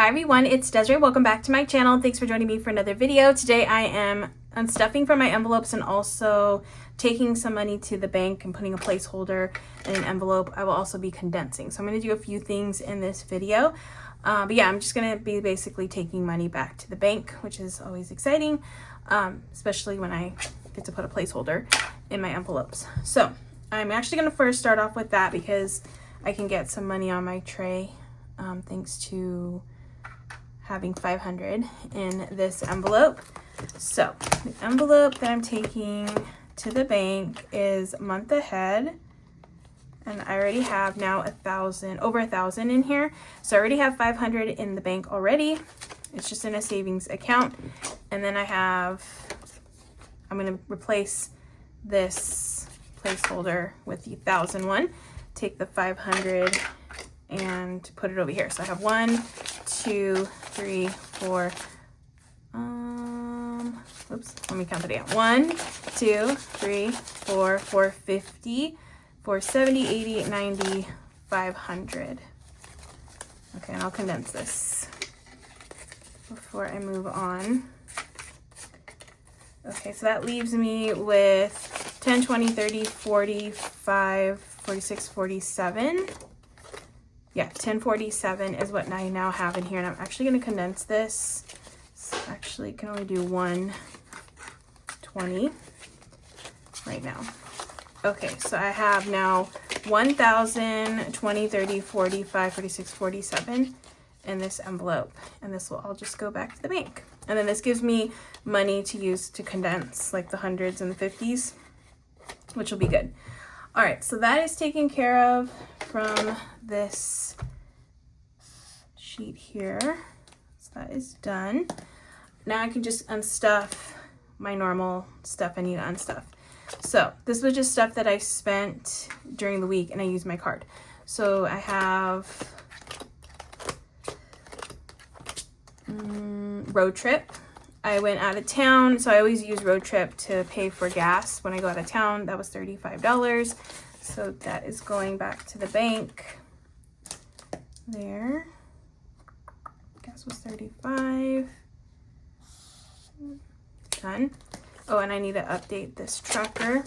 everyone, it's Desiree. Welcome back to my channel. Thanks for joining me for another video. Today I am unstuffing from my envelopes and also taking some money to the bank and putting a placeholder in an envelope. I will also be condensing. So I'm going to do a few things in this video. But yeah, I'm just going to be basically taking money back to the bank, which is always exciting, especially when I get to put a placeholder in my envelopes. So I'm actually going to first start off with that because I can get some money on my tray thanks to having 500 in this envelope. So the envelope that I'm taking to the bank is month ahead, and I already have now over 1,000 in here. So I already have 500 in the bank already. It's just in a savings account. And then I'm going to replace this placeholder with the 1,000 one. Take the 500 and put it over here. So I have 1, 2, 3, 4. Oops, let me count it again. 1, 2, 3, 4, 450, 470, 80, 90, 500. Okay, and I'll condense this before I move on. Okay, so that leaves me with 10, 20, 30, 45, 46, 47. Yeah, 1047 is what I now have in here, and I'm actually going to condense this. So actually, can only do 120 right now. Okay, so I have now 1,000, 20, 30, 45, 46, 47 in this envelope, and this will all just go back to the bank. And then this gives me money to use to condense, like the hundreds and the 50s, which will be good. All right, so that is taken care of from this sheet here. So that is done. Now I can just unstuff my normal stuff I need to unstuff. So this was just stuff that I spent during the week and I used my card. So I have road trip. I went out of town, so I always use road trip to pay for gas when I go out of town. That was $35. So that is going back to the bank. There. Gas was $35. Done. Oh, and I need to update this tracker.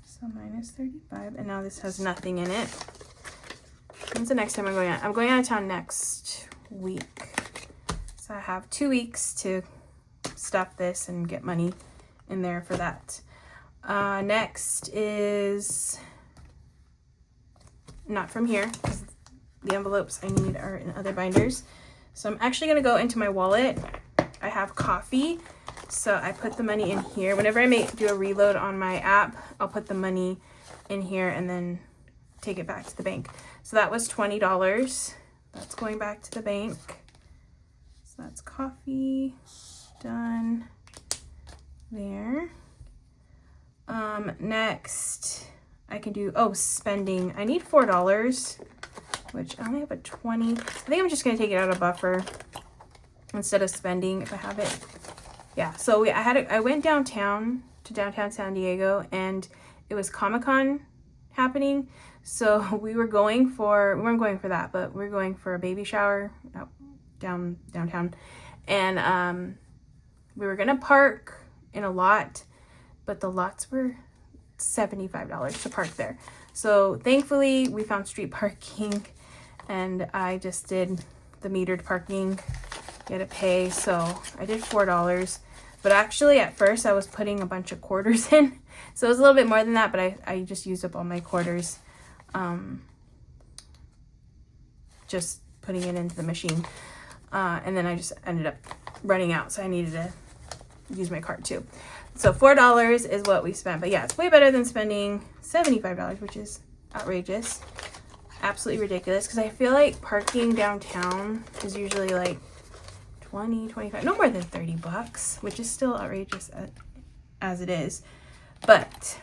So minus 35, and now this has nothing in it. When's the next time I'm going out? I'm going out of town next week. So I have 2 weeks to stuff this and get money in there for that. Next is not from here because the envelopes I need are in other binders. So I'm actually going to go into my wallet. I have coffee, so I put the money in here. Whenever I do a reload on my app, I'll put the money in here and then take it back to the bank. So that was $20. That's going back to the bank. So that's coffee done there. Next I can do, spending. I need $4, which I only have a 20. I think I'm just going to take it out of buffer instead of spending if I have it. Yeah, so I went downtown to downtown San Diego, and it was Comic-Con happening. So we weren't going for that, but we were going for a baby shower downtown. And we were gonna park in a lot, but the lots were $75 to park there. So thankfully we found street parking, and I just did the metered parking. You had to pay, so I did $4. But actually at first I was putting a bunch of quarters in, so it was a little bit more than that, but I just used up all my quarters just putting it into the machine, and then I just ended up running out, so I needed to use my card too. So $4 is what we spent, but yeah, it's way better than spending $75, which is outrageous, absolutely ridiculous, because I feel like parking downtown is usually like 20, 25, no more than $30, which is still outrageous as it is. But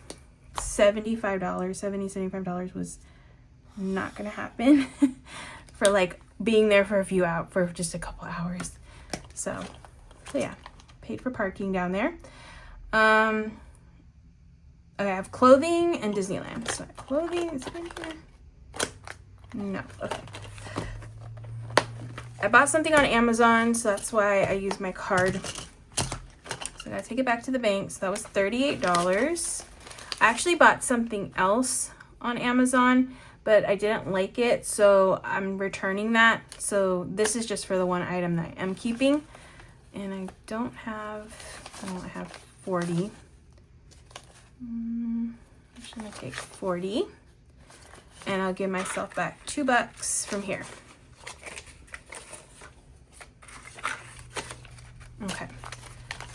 $75 was not gonna happen for like being there for for just a couple hours. So yeah, paid for parking down there. Okay, I have clothing and Disneyland. So clothing is in here. No, okay. I bought something on Amazon, so that's why I use my card. So I gotta take it back to the bank. So that was $38. I actually bought something else on Amazon, but I didn't like it, so I'm returning that. So this is just for the one item that I am keeping. And I have 40. I'm just gonna take 40. And I'll give myself back $2 from here. Okay.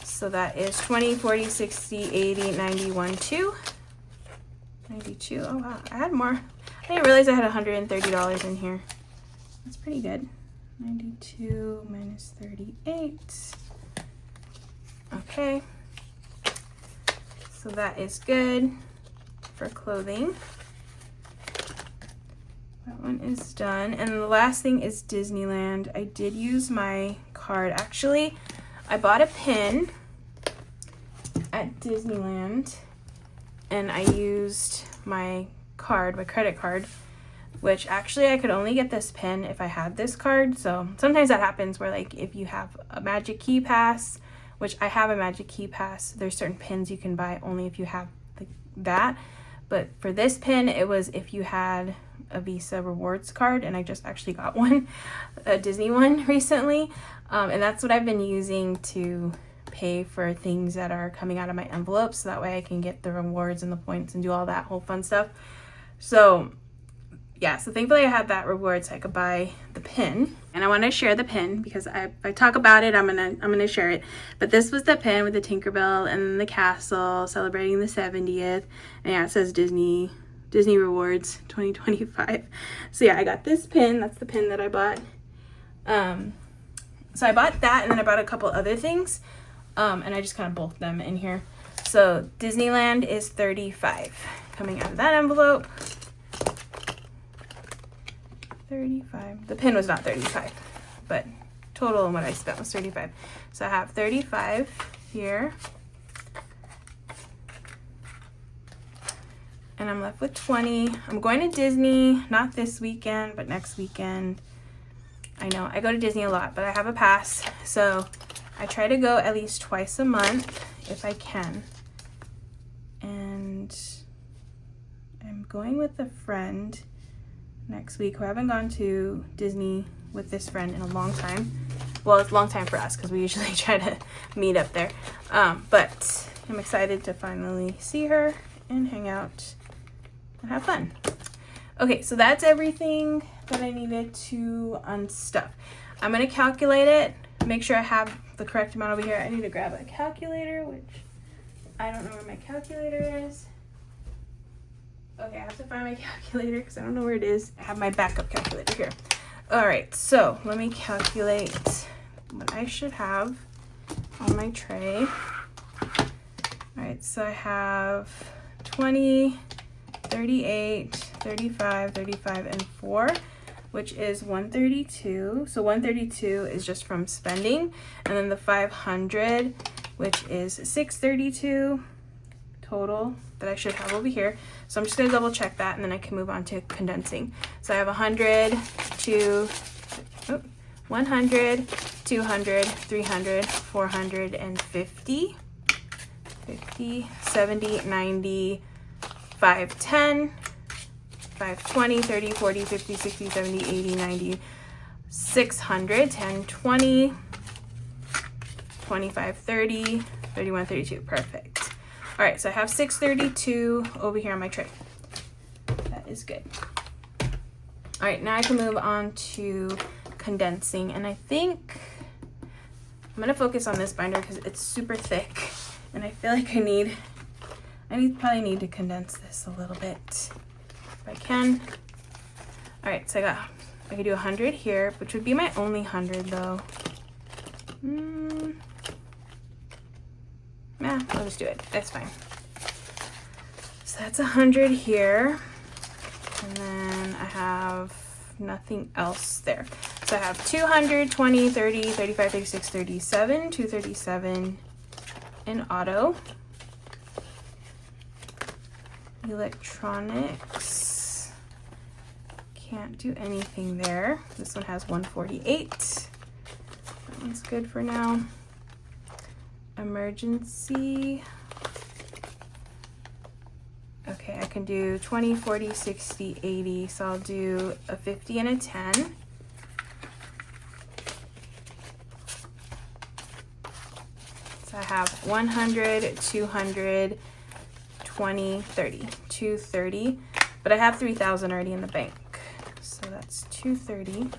So that is 20, 40, 60, 80, 91, 2. 92. Oh wow, I had more. I didn't realize I had $130 in here. That's pretty good. 92 minus 38. Okay. So that is good for clothing. That one is done. And the last thing is Disneyland. I did use my card. Actually, I bought a pin at Disneyland and I used my card, my credit card, which actually I could only get this pin if I had this card. So sometimes that happens where like if you have a Magic Key Pass, which I have a Magic Key Pass, there's certain pins you can buy only if you have that. But for this pin, it was if you had a Visa rewards card, and I just actually got one, a Disney one recently. And that's what I've been using to pay for things that are coming out of my envelope, so that way I can get the rewards and the points and do all that whole fun stuff. So yeah, so thankfully I had that reward so I could buy the pin. And I want to share the pin because if I talk about it, I'm gonna share it. But this was the pin with the Tinkerbell and the castle celebrating the 70th. And yeah, it says Disney Rewards 2025. So yeah, I got this pin. That's the pin that I bought. So I bought that, and then I bought a couple other things. And I just kind of bulked them in here. So Disneyland is $35 coming out of that envelope. 35. The pin was not 35, but total and what I spent was 35. So I have 35 here. And I'm left with 20. I'm going to Disney, not this weekend, but next weekend. I know, I go to Disney a lot, but I have a pass. So I try to go at least twice a month if I can. And I'm going with a friend next week who I haven't gone to Disney with this friend in a long time. Well, it's a long time for us because we usually try to meet up there. But I'm excited to finally see her and hang out and have fun. Okay, so that's everything that I needed to unstuff. I'm gonna calculate it, make sure I have the correct amount over here. I need to grab a calculator, which I don't know where my calculator is. Okay, I have to find my calculator because I don't know where it is. I have my backup calculator here. All right, so let me calculate what I should have on my tray. All right, so I have 20, 38, 35, 35, and 4, which is 132. So 132 is just from spending, and then the 500, which is 632 total that I should have over here. So I'm just going to double check that, and then I can move on to condensing. So I have 100, 200, 300, 450, 50, 70, 90, 510, 520, 30, 40, 50, 60, 70, 80, 90, 600, 10, 20, 25, 30, 31, 32. Perfect. All right, so I have 632 over here on my tray. That is good. All right, now I can move on to condensing, and I think I'm gonna focus on this binder because it's super thick, and I feel like I probably need to condense this a little bit if I can. All right, so I could do 100 here, which would be my only 100 though. Yeah, I'll just do it. That's fine. So that's 100 here. And then I have nothing else there. So I have 200, 20, 30, 35, 36, 37, 237 in auto. Electronics. can't do anything there. This one has 148. That one's good for now. Emergency. Okay, I can do 20, 40, 60, 80. So I'll do a 50 and a 10. So I have 100, 200, 20, 30, 230. But I have 3,000 already in the bank. So that's 230.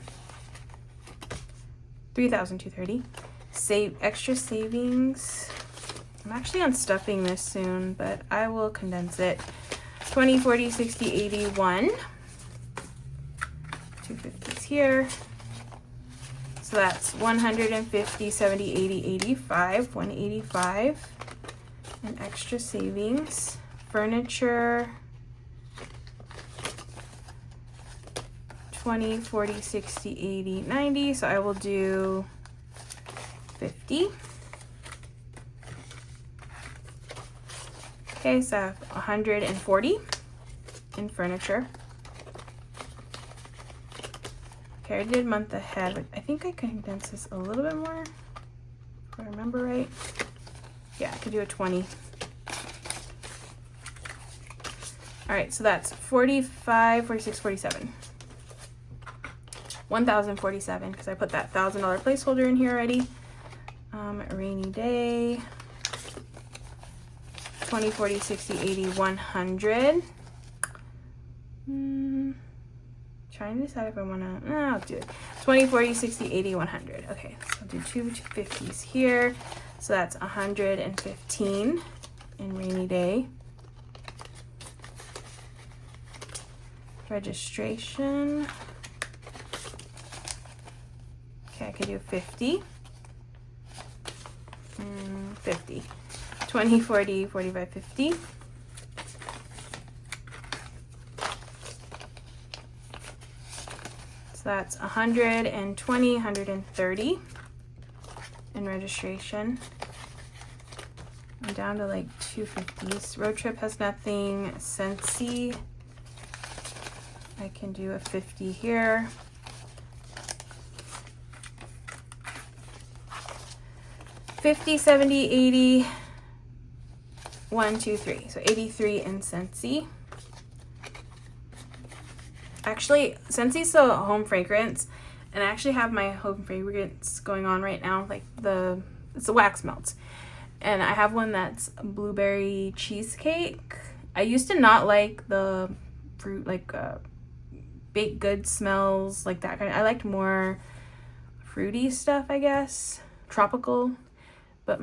3,230. Save extra savings. I'm actually unstuffing this soon, but I will condense it. 20, 40, 60, 81. 250s here. So that's 150, 70, 80, 85. 185. And extra savings. Furniture. 20, 40, 60, 80, 90. So I will do 50. Okay, so I have 140 in furniture. Okay, I did month ahead, but I think I condensed this a little bit more, if I remember right. Yeah, I could do a 20. All right, so that's 45, 46, 47. 1,047, because I put that $1,000 placeholder in here already. Rainy day. 20, 40, 60, 80, 100. Trying to decide if I want to, no, I'll do it. 20, 40, 60, 80, 100. Okay, so I'll do two 250s here. So that's 115 in rainy day. Registration. Okay, I can do 50. 50. 20, 40, 45, 50. So that's 120, 130 in registration. I'm down to like 250s. Road trip has nothing. Scentsy. I can do a 50 here. $50, $70, $80, 1, 2, 3. So 83 in Scentsy. Actually, Scentsy's a home fragrance, and I actually have my home fragrance going on right now. Like it's the wax melts, and I have one that's blueberry cheesecake. I used to not like the fruit, like baked good smells like that kind of. I liked more fruity stuff, I guess, tropical. But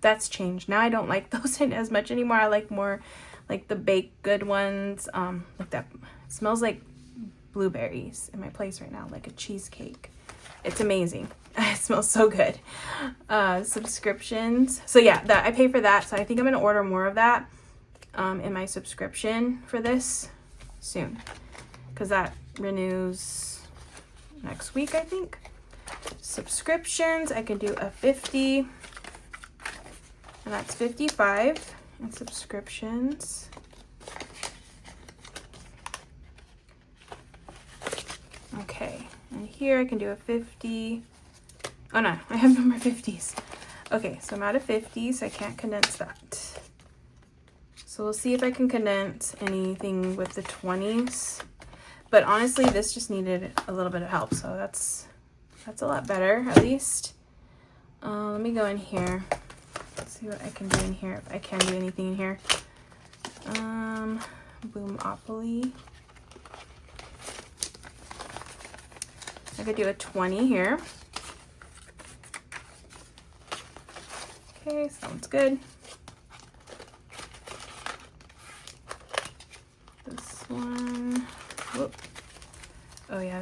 that's changed. Now I don't like those as much anymore. I like more like the baked good ones. Like that. It smells like blueberries in my place right now, like a cheesecake. It's amazing. It smells so good. Subscriptions. So yeah, I pay for that. So I think I'm gonna order more of that in my subscription for this soon, because that renews next week, I think. Subscriptions, I can do a 50, and that's 55 in subscriptions. Okay, and here I can do a 50. Oh no, I have no more 50s. Okay, so I'm out of 50s, so I can't condense that. So we'll see if I can condense anything with the 20s. But honestly, this just needed a little bit of help, so that's a lot better, at least. Let me go in here. Let's see what I can do in here, if I can do anything in here. Boomopoly. I could do a 20 here. Okay, sounds good. This one. Whoop. Oh yeah,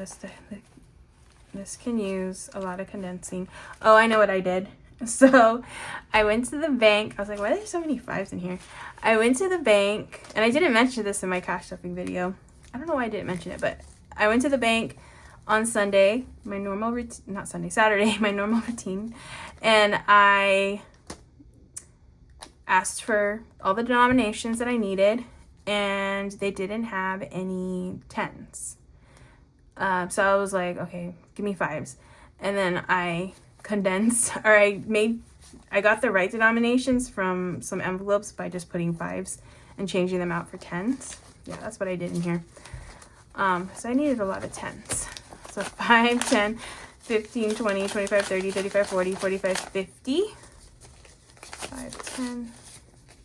this can use a lot of condensing. Oh, I know what I did. So I went to the bank. I was like, why are there so many 5s in here? I went to the bank, and I didn't mention this in my cash stuffing video. I don't know why I didn't mention it, but I went to the bank on Sunday, my normal routine, not Sunday, Saturday, my normal routine, and I asked for all the denominations that I needed, and they didn't have any 10s. So I was like, okay, give me 5s. And then I condensed, or I got the right denominations from some envelopes by just putting 5s and changing them out for 10s. Yeah, that's what I did in here. So I needed a lot of 10s. So 5, 10, 15, 20, 25, 30, 35, 40, 45, 50. 5, 10,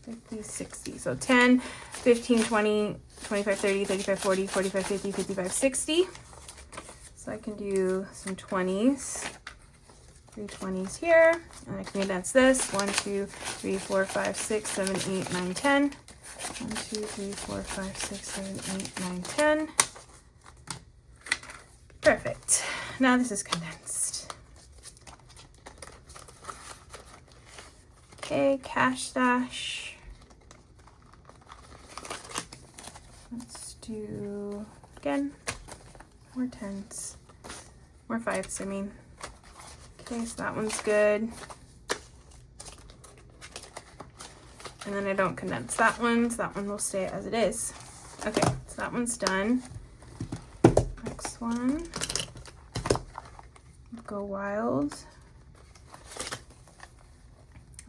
50, 60. So 10, 15, 20, 25, 30, 35, 40, 45, 50, 55, 60. So I can do some 20s. 3 20s here. And I can condense this. 1, 2, 3, 4, 5, 6, 7, 8, 9, 10. 1, 2, 3, 4, 5, 6, 7, 8, 9, 10. Perfect. Now this is condensed. Okay, cash stash. Let's do, again, more 10s. More 5s, I mean. Okay, so that one's good. And then I don't condense that one, so that one will stay as it is. Okay, so that one's done. Next one. Go Wild.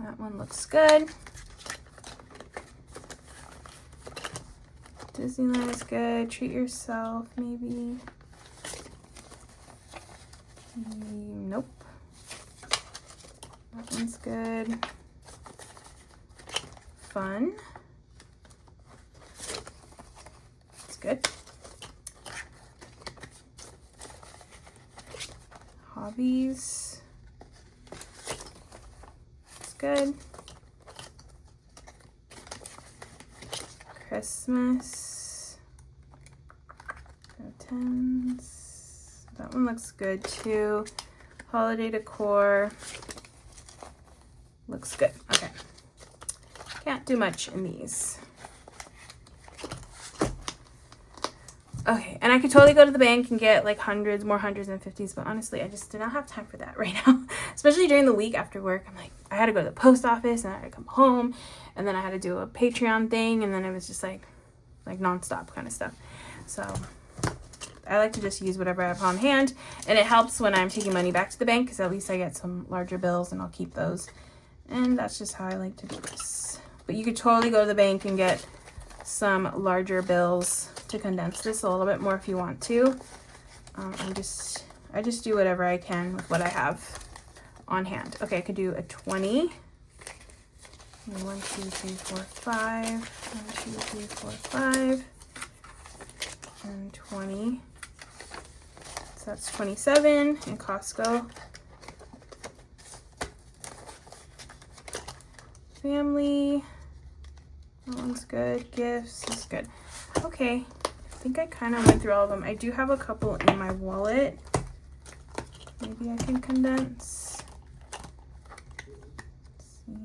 That one looks good. Disneyland is good. Treat Yourself, maybe. Nope. That one's good. Fun. It's good. Hobbies. It's good. Christmas. No 10s. That one looks good too. Holiday decor. Looks good. Okay. Can't do much in these. Okay, and I could totally go to the bank and get like hundreds, more hundreds and 50s, but honestly, I just did not have time for that right now. Especially during the week after work. I'm like, I had to go to the post office and I had to come home and then I had to do a Patreon thing and then it was just like nonstop kind of stuff. So I like to just use whatever I have on hand, and it helps when I'm taking money back to the bank because at least I get some larger bills and I'll keep those. And that's just how I like to do this. But you could totally go to the bank and get some larger bills to condense this a little bit more if you want to. I just do whatever I can with what I have on hand. Okay, I could do a 20. 1, 2, 3, 4, 5. 1, 2, 3, 4, 5. And 20. So that's 27 in Costco. Family. That one's good. Gifts is good. Okay. I think I kind of went through all of them. I do have a couple in my wallet. Maybe I can condense. Let's see.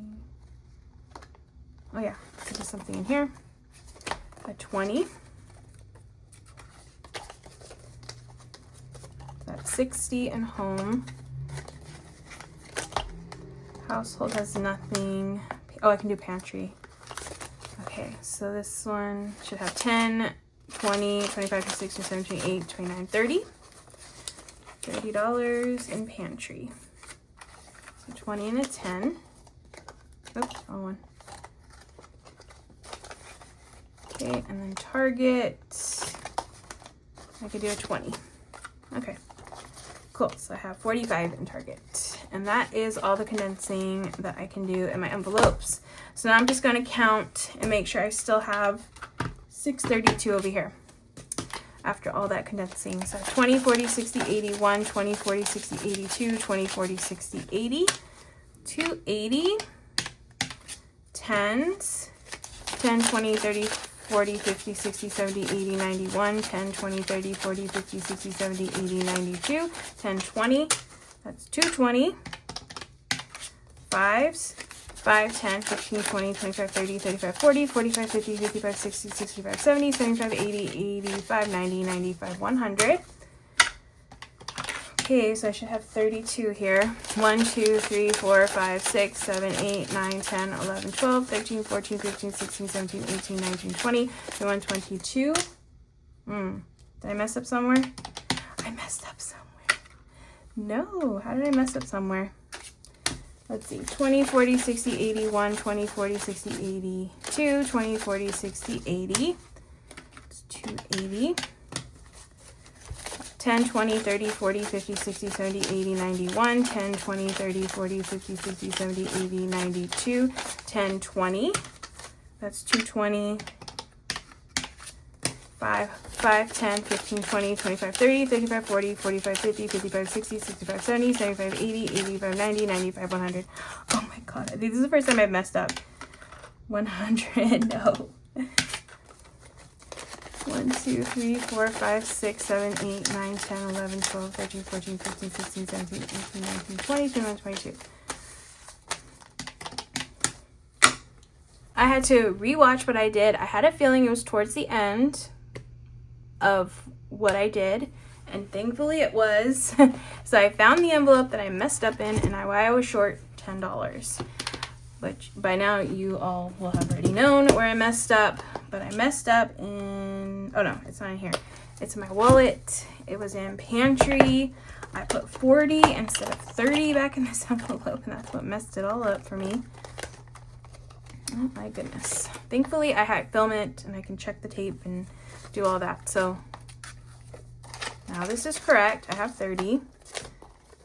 Oh yeah, there's something in here. A 20. That's 60 and home. Household has nothing. Oh, I can do pantry. Okay, so this one should have 10, 20, 25, 26, 27, 28, 29, 30. $30 in pantry. So 20 and a 10. Oops, wrong one. Okay, and then Target. I could do a 20. Okay, cool. So I have 45 in Target. And that is all the condensing that I can do in my envelopes. So now I'm just going to count and make sure I still have 632 over here after all that condensing. So 20, 40, 60, 80, 1, 20, 40, 60, 82, 20, 40, 60, 80, 280, 10s, 10, 20, 30, 40, 50, 60, 70, 80, 91, 10, 20, 30, 40, 50, 60, 70, 80, 92, 10, 20, that's 220, 5s, 5, 10, 15, 20, 25, 30, 35, 40, 45, 50, 55, 60, 65, 70, 75, 80, 85, 90, 95, 100. Okay, so I should have 32 here. 1, 2, 3, 4, 5, 6, 7, 8, 9, 10, 11, 12, 13, 14, 15, 16, 17, 18, 19, 20, 21, 22. Did I mess up somewhere? messed up somewhere. No, how did I mess up somewhere? Let's see, 20, 40, 60, 80, 1, 20, 40, 60, 80, 2, 20, 40, 60, 80. It's 280. 10, 20, 30, 40, 50, 60, 70, 80, 91. 10, 20, 30, 40, 50, 60, 70, 80, 92. 10, 20. That's 220. 5, 10, 15, 20, 25, 30, 35, 40, 45, 50, 55, 60, 65, 70, 75, 80, 85, 90, 95, 100. Oh my god, I think this is the first time I've messed up. 100, no. 1, 2, 3, 4, 5, 6, 7, 8, 9, 10, 11, 12, 13, 14, 15, 16, 17, 18, 19, 20, 21, 22. I had to rewatch what I did. I had a feeling it was towards the end of what I did, and thankfully it was. So I found the envelope that I messed up in, and I was short $10, which by now you all will have already known where I messed up. But I messed up in, oh no, it's not in here, it's in my wallet. It was in pantry. I put 40 instead of 30 back in this envelope, and that's what messed it all up for me. Oh my goodness. Thankfully I had film it and I can check the tape and do all that. So now this is correct. I have 30.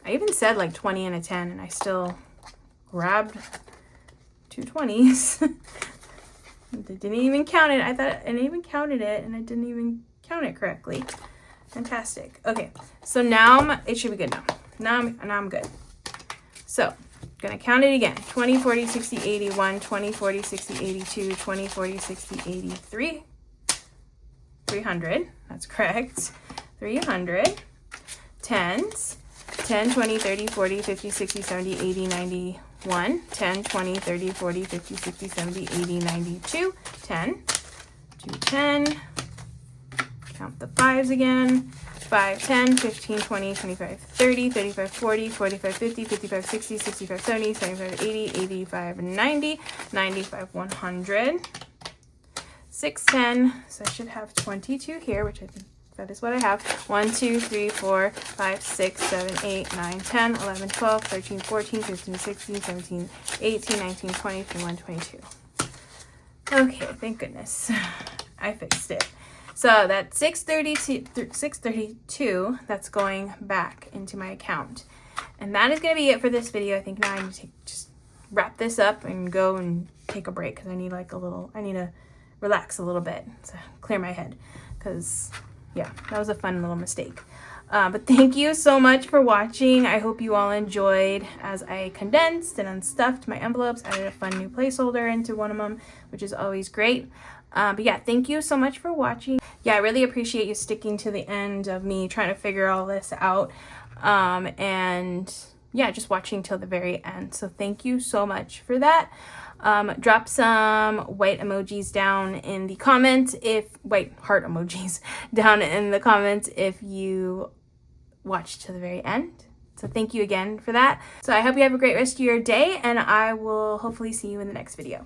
I even said like 20 and a 10, and I still grabbed 2 20s. I didn't even count it. I thought I even counted it, and I didn't even count it correctly. Fantastic. Okay, so now it should be good now. Now I'm good. So gonna count it again. 20, 40, 60, 81, 20, 40, 60, 82, 20, 40, 60, 83. 300, that's correct. 300. Tens. 10, 20, 30, 40, 50, 60, 70, 80, 91. 10, 20, 30, 40, 50, 60, 70, 80, 92. 10. 210. Count the 5s again. 5, 10, 15, 20, 25, 30, 35, 40, 45, 50, 55, 60, 65, 70, 75, 80, 85, 90, 95, 100. 6, 10, so I should have 22 here, which I think that is what I have. 1, 2, 3, 4, 5, 6, 7, 8, 9, 10, 11, 12, 13, 14, 15, 16, 17, 18, 19, 20, 21, 22. Okay, thank goodness. I fixed it. So that's 632, that's going back into my account. And that is going to be it for this video. I think now I need to just wrap this up and go and take a break, because I need like I need to relax a little bit to clear my head, because yeah, that was a fun little mistake. But thank you so much for watching. I hope you all enjoyed as I condensed and unstuffed my envelopes, added a fun new placeholder into one of them, which is always great. But yeah, thank you so much for watching. Yeah, I really appreciate you sticking to the end of me trying to figure all this out. And yeah, just watching till the very end. So thank you so much for that. Drop some white emojis down in the comments, white heart emojis down in the comments if you watched to the very end. So thank you again for that. So I hope you have a great rest of your day, and I will hopefully see you in the next video.